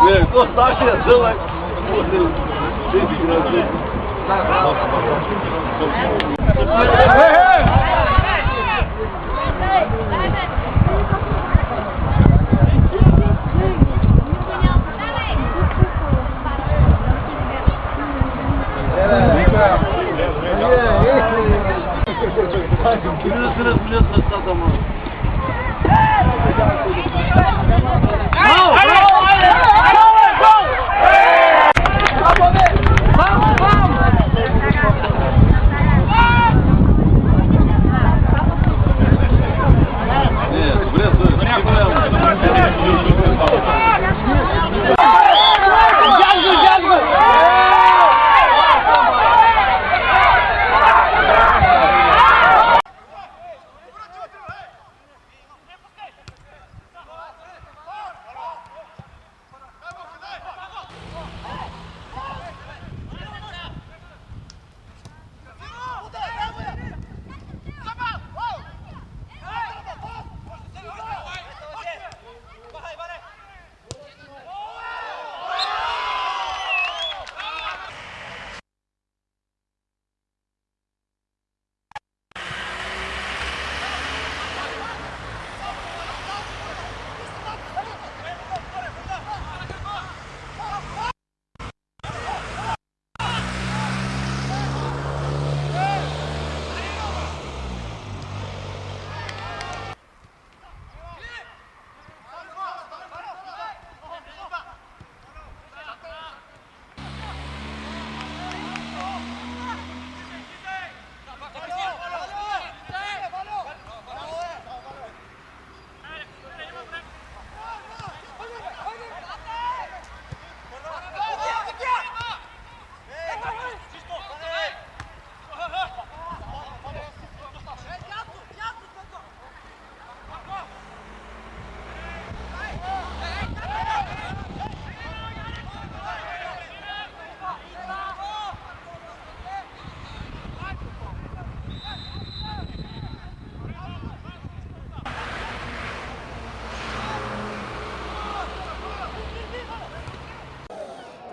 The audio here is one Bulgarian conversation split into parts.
To starszy żyłek.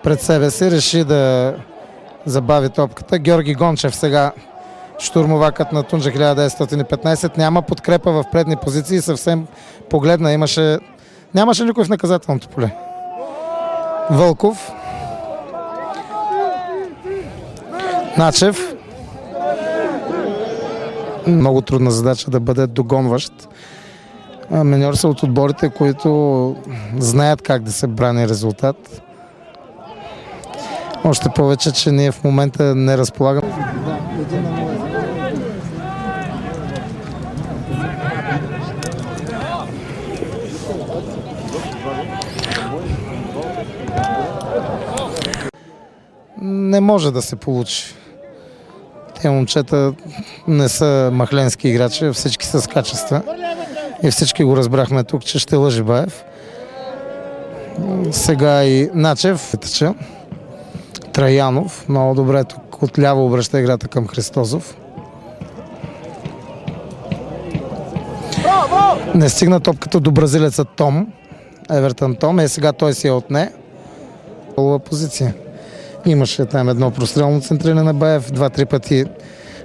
Пред себе си реши да забави топката. Георги Гончев сега штурмовакът на Тунджа 1915 няма подкрепа в предни позиции, съвсем погледна, нямаше никой в наказателното поле. Вълков, Начев, много трудна задача да бъде догонващ. Миньор са от отборите, които знаят как да се брани резултат. Още повече, че ние в момента не разполагаме. Не може да се получи. Те момчета не са махленски играчи, всички са с качества. И всички го разбрахме тук, че ще лъжи Баев. Сега и Начев. Траянов, много добре тук отляво обръща играта към Христозов. Не стигна топката до бразилеца Том, Евертън Том, и сега той си я отне. Голова позиция. Имаше там едно прострелно центриране на Баев, 2-3 пъти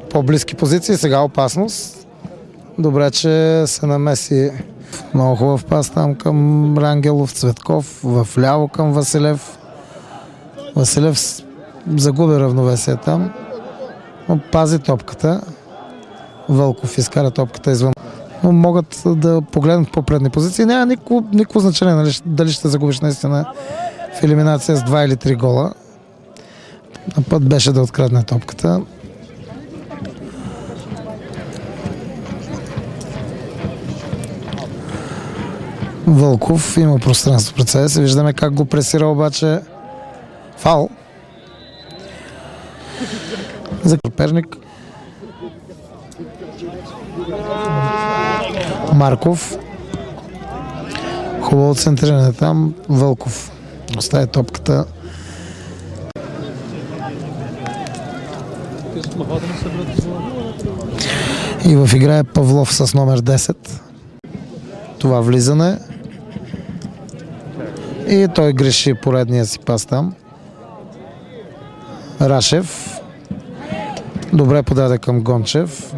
по-близки позиции, сега опасност. Добре, че се намеси. Много хубав пас там към Рангелов, Цветков, вляво към Василев. Василев загуби равновесие там, но пази топката. Вълков изкара топката извън. Но могат да погледнат по предни позиции. Няма никакво значение, нали, дали ще загубиш наистина в елиминация с 2 или 3 гола. На път беше да открадне топката. Вълков има пространство пред себе си. Виждаме как го пресира, обаче фаул. За Перник. Марков. Хубаво центриране там. Вълков оставя топката. И в игра е Павлов с номер 10. Това влизане. И той греши поредния си пас там. Рашев добре подаде към Гончев.